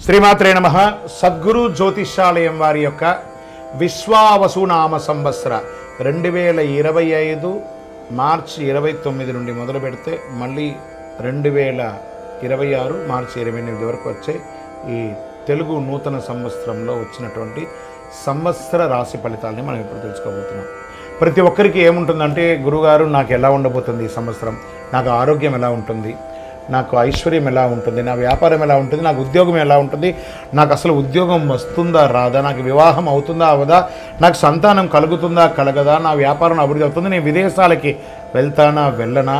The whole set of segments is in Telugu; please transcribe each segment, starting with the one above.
శ్రీమాత్రే నమః. సద్గురు జ్యోతిష్యాలయం వారి యొక్క విశ్వావసునామ సంవత్సర 2025 మార్చి 29 నుండి మొదలు పెడితే మళ్ళీ 2026 మార్చి 28 వరకు వచ్చే ఈ తెలుగు నూతన సంవత్సరంలో వచ్చినటువంటి సంవత్సర రాశి ఫలితాలని మనం ఇప్పుడు తెలుసుకోబోతున్నాం. ప్రతి ఒక్కరికి ఏముంటుందంటే, గురుగారు నాకు ఎలా ఉండబోతుంది ఈ సంవత్సరం, నాకు ఆరోగ్యం ఎలా ఉంటుంది, నాకు ఐశ్వర్యం ఎలా ఉంటుంది, నా వ్యాపారం ఎలా ఉంటుంది, నాకు ఉద్యోగం ఎలా ఉంటుంది, నాకు అసలు ఉద్యోగం వస్తుందా రాదా, నాకు వివాహం అవుతుందా అవదా, నాకు సంతానం కలుగుతుందా కలగదా, నా వ్యాపారం అభివృద్ధి అవుతుంది, నేను విదేశాలకి వెళ్తానా వెళ్ళనా,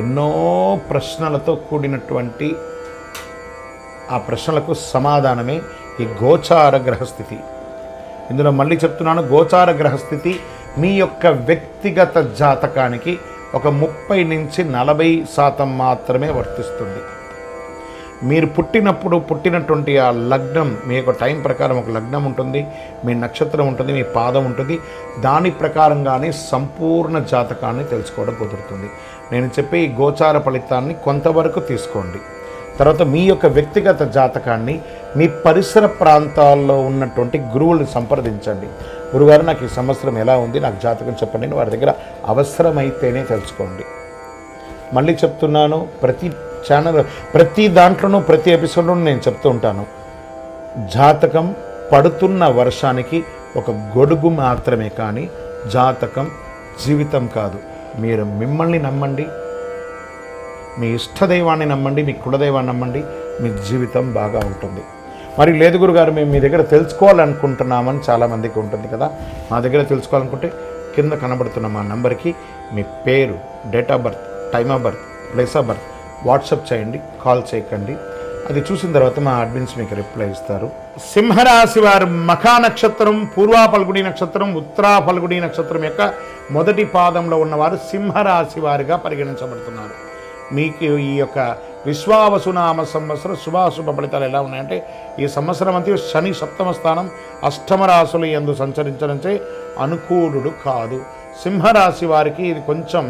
ఎన్నో ప్రశ్నలతో కూడినటువంటి ఆ ప్రశ్నలకు సమాధానమే ఈ గోచార గ్రహస్థితి. ఇందులో మళ్ళీ చెప్తున్నాను, గోచార గ్రహస్థితి మీ యొక్క వ్యక్తిగత జాతకానికి ఒక 30 నుంచి 40% మాత్రమే వర్తిస్తుంది. మీరు పుట్టినటువంటి ఆ లగ్నం, మీ యొక్క టైం ప్రకారం ఒక లగ్నం ఉంటుంది, మీ నక్షత్రం ఉంటుంది, మీ పాదం ఉంటుంది, దాని ప్రకారంగానే సంపూర్ణ జాతకాన్ని తెలుసుకోవడం కుదురుతుంది. నేను చెప్పే ఈ గోచార ఫలితాన్ని కొంతవరకు తీసుకోండి. తర్వాత మీ యొక్క వ్యక్తిగత జాతకాన్ని మీ పరిసర ప్రాంతాల్లో ఉన్నటువంటి గురువులను సంప్రదించండి. గురుగారు నాకు ఈ సంవత్సరం ఎలా ఉంది, నాకు జాతకం చెప్పండి అని వారి దగ్గర అవసరమైతేనే తెలుసుకోండి. మళ్ళీ చెప్తున్నాను, ప్రతి ఛానల్, ప్రతి దాంట్లోనూ, ప్రతి ఎపిసోడ్లోనూ నేను చెప్తూ ఉంటాను, జాతకం పడుతున్న వర్షానికి ఒక గొడుగు మాత్రమే, కానీ జాతకం జీవితం కాదు. మీరు మిమ్మల్ని నమ్మండి, మీ ఇష్టదైవాన్ని నమ్మండి, మీ కులదైవాన్ని నమ్మండి, మీ జీవితం బాగా ఉంటుంది. మరి లేదు గురుగారు, మేము మీ దగ్గర తెలుసుకోవాలనుకుంటున్నామని చాలామందికి ఉంటుంది కదా. మా దగ్గర తెలుసుకోవాలనుకుంటే కింద కనబడుతున్న మా నంబర్కి మీ పేరు, date of birth, time of birth, place of birth WhatsApp చేయండి, కాల్ చేయకండి. అది చూసిన తర్వాత మా అడ్మిన్స్ మీకు రిప్లై ఇస్తారు. సింహరాశి వారు మఖా నక్షత్రం, పూర్వా ఫల్గుణి నక్షత్రం, ఉత్తరా ఫల్గుణి నక్షత్రం యొక్క మొదటి పాదంలో ఉన్నవారు సింహరాశి వారిగా పరిగణించబడుతున్నారు. మీకు ఈ యొక్క విశ్వావసునామ సంవత్సరం శుభాశుభ ఫలితాలు ఎలా ఉన్నాయంటే, ఈ సంవత్సరం అంతా శని 7వ స్థానం, 8వ రాశుల యందు సంచరించడంచే అనుకూలుడు కాదు. సింహరాశి వారికి ఇది కొంచెం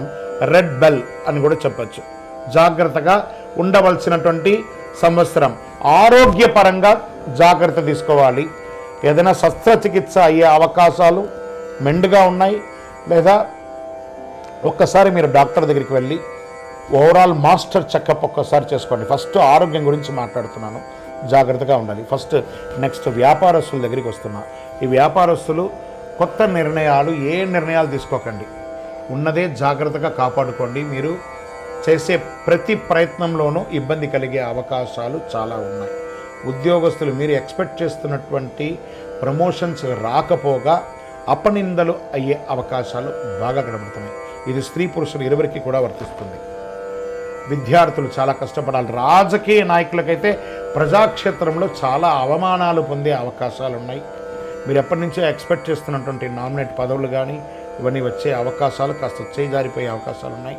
రెడ్ బెల్ అని కూడా చెప్పచ్చు. జాగ్రత్తగా ఉండవలసినటువంటి సంవత్సరం. ఆరోగ్యపరంగా జాగ్రత్త తీసుకోవాలి. ఏదైనా శస్త్రచికిత్స అయ్యే అవకాశాలు మెండుగా ఉన్నాయి. లేదా ఒక్కసారి మీరు డాక్టర్ దగ్గరికి వెళ్ళి ఓవరాల్ మాస్టర్ చెకప్ ఒక్కసారి చేసుకోండి. ఫస్ట్ ఆరోగ్యం గురించి మాట్లాడుతున్నాను, జాగ్రత్తగా ఉండాలి. నెక్స్ట్ వ్యాపారస్తుల దగ్గరికి వస్తున్నా. ఈ వ్యాపారస్తులు కొత్త నిర్ణయాలు, ఏ నిర్ణయాలు తీసుకోకండి, ఉన్నదే జాగ్రత్తగా కాపాడుకోండి. మీరు చేసే ప్రతి ప్రయత్నంలోనూ ఇబ్బంది కలిగే అవకాశాలు చాలా ఉన్నాయి. ఉద్యోగస్తులు మీరు ఎక్స్పెక్ట్ చేస్తున్నటువంటి ప్రమోషన్స్ రాకపోగా అపనిందలు అయ్యే అవకాశాలు బాగా కనబడుతున్నాయి. ఇది స్త్రీ పురుషులు ఇరువురికి కూడా వర్తిస్తుంది. విద్యార్థులు చాలా కష్టపడాలి. రాజకీయ నాయకులకైతే ప్రజాక్షేత్రంలో చాలా అవమానాలు పొందే అవకాశాలు ఉన్నాయి. మీరు ఎప్పటి నుంచో ఎక్స్పెక్ట్ చేస్తున్నటువంటి నామినేట్ పదవులు కానీ ఇవన్నీ వచ్చే అవకాశాలు కాస్త చేజారిపోయే అవకాశాలు ఉన్నాయి.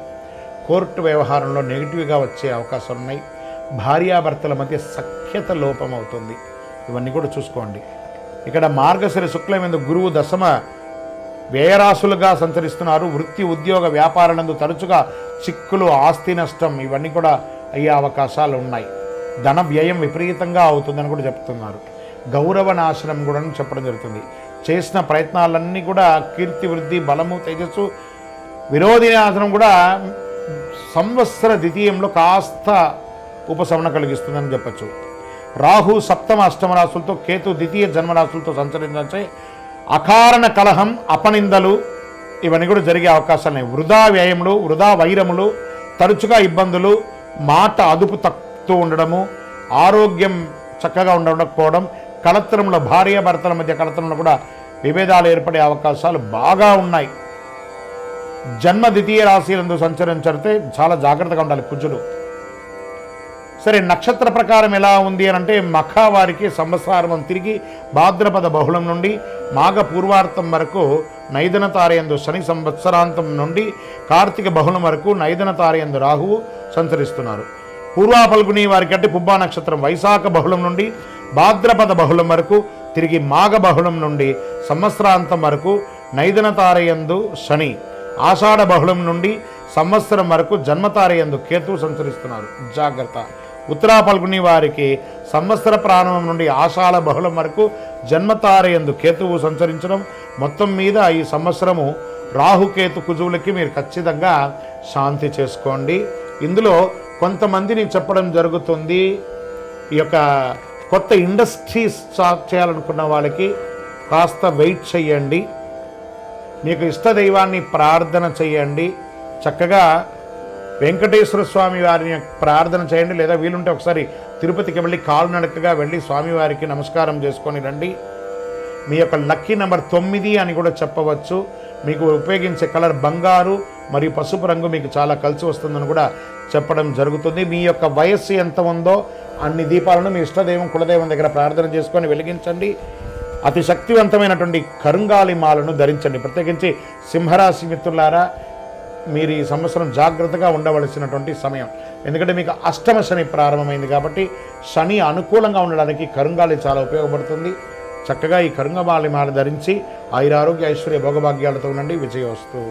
కోర్టు వ్యవహారంలో నెగిటివ్గా వచ్చే అవకాశాలు ఉన్నాయి. భార్యాభర్తల మధ్య సఖ్యత లోపం అవుతుంది. ఇవన్నీ కూడా చూసుకోండి. ఇక్కడ మార్గశిర శుక్లమందు గురువు దశమ వ్యయరాశులుగా సంచరిస్తున్నారు. వృత్తి, ఉద్యోగ, వ్యాపారాలందు తరచుగా చిక్కులు, ఆస్తి నష్టం ఇవన్నీ కూడా అయ్యే అవకాశాలు ఉన్నాయి. ధన వ్యయం విపరీతంగా అవుతుందని కూడా చెప్తున్నారు. గౌరవ నాశనం కూడా చెప్పడం జరుగుతుంది. చేసిన ప్రయత్నాలన్నీ కూడా కీర్తి, వృద్ధి, బలము, తేజస్సు, విరోధి నాశనం కూడా సంవత్సర ద్వితీయంలో కాస్త ఉపశమనం కలిగిస్తుందని చెప్పచ్చు. రాహు 7వ, 8వ రాశులతో, కేతు ద్వితీయ జన్మరాశులతో సంచరించే అకారణ కలహం, అపనిందలు ఇవన్నీ కూడా జరిగే అవకాశాలు ఉన్నాయి. వృధా వ్యయములు, వృధా వైరములు, తరచుగా ఇబ్బందులు, మాట అదుపు తక్కుతూ ఉండడము, ఆరోగ్యం చక్కగా ఉండకపోవడం, కలత్రంలో భార్యాభర్తల మధ్య కలత్రంలో కూడా విభేదాలు ఏర్పడే అవకాశాలు బాగా ఉన్నాయి. జన్మ ద్వితీయ రాశిలందు సంచరించితే చాలా జాగ్రత్తగా ఉండాలి కుజుడు. సరే, నక్షత్ర ప్రకారం ఎలా ఉంది అని అంటే, మఖ వారికి సంవత్సరం తిరిగి భాద్రపద బహుళం నుండి మాఘ పూర్వార్థం వరకు నైదన తారయందు శని, సంవత్సరాంతం నుండి కార్తీక బహుళం వరకు నైదన తారయందు రాహువు సంచరిస్తున్నారు. పూర్వా ఫల్గుని వారికి అంటే పుబ్బా నక్షత్రం వైశాఖ బహుళం నుండి భాద్రపద బహుళం వరకు, తిరిగి మాఘ బహుళం నుండి సంవత్సరాంతం వరకు నైదన తారయందు శని, ఆషాఢ బహుళం నుండి సంవత్సరం వరకు జన్మతారయందు కేతు సంచరిస్తున్నారు. జాగ్రత్త. ఉత్తరా పల్గుని వారికి సంవత్సర ప్రారంభం నుండి ఆషాఢ బహుళం వరకు జన్మతారయందు కేతువు సంచరించడం, మొత్తం మీద ఈ సంవత్సరము రాహుకేతు కుజువులకి మీరు ఖచ్చితంగా శాంతి చేసుకోండి. ఇందులో కొంతమందిని చెప్పడం జరుగుతుంది, ఈ యొక్క కొత్త ఇండస్ట్రీస్ స్టార్ట్ చేయాలనుకున్న వాళ్ళకి కాస్త వెయిట్ చేయండి. మీకు ఇష్టదైవాన్ని ప్రార్థన చేయండి. చక్కగా వెంకటేశ్వర స్వామి వారిని ప్రార్థన చేయండి, లేదా వీలుంటే ఒకసారి తిరుపతికి వెళ్ళి కాలునడకగా వెళ్ళి స్వామివారికి నమస్కారం చేసుకొని రండి. మీ యొక్క లక్కీ నెంబర్ 9 అని కూడా చెప్పవచ్చు. మీకు ఉపయోగించే కలర్ బంగారు మరియు పసుపు రంగు మీకు చాలా కలిసి వస్తుందని కూడా చెప్పడం జరుగుతుంది. మీ యొక్క వయస్సు ఎంత ఉందో అన్ని దీపాలను మీ ఇష్టదైవం కులదైవం దగ్గర ప్రార్థన చేసుకొని వెలిగించండి. అతి శక్తివంతమైనటువంటి కరుంగాలి మాలను ధరించండి. ప్రత్యేకించి సింహరాశి మిత్రులారా, మీరు ఈ సంవత్సరం జాగ్రత్తగా ఉండవలసినటువంటి సమయం. ఎందుకంటే మీకు అష్టమ శని ప్రారంభమైంది కాబట్టి శని అనుకూలంగా ఉండడానికి కరుంగాలి చాలా ఉపయోగపడుతుంది. చక్కగా ఈ కరుంగమాలి మాల ధరించి ఆయురారోగ్య ఐశ్వర్య భోగభాగ్యాలతో ఉండండి. విజయోస్తు.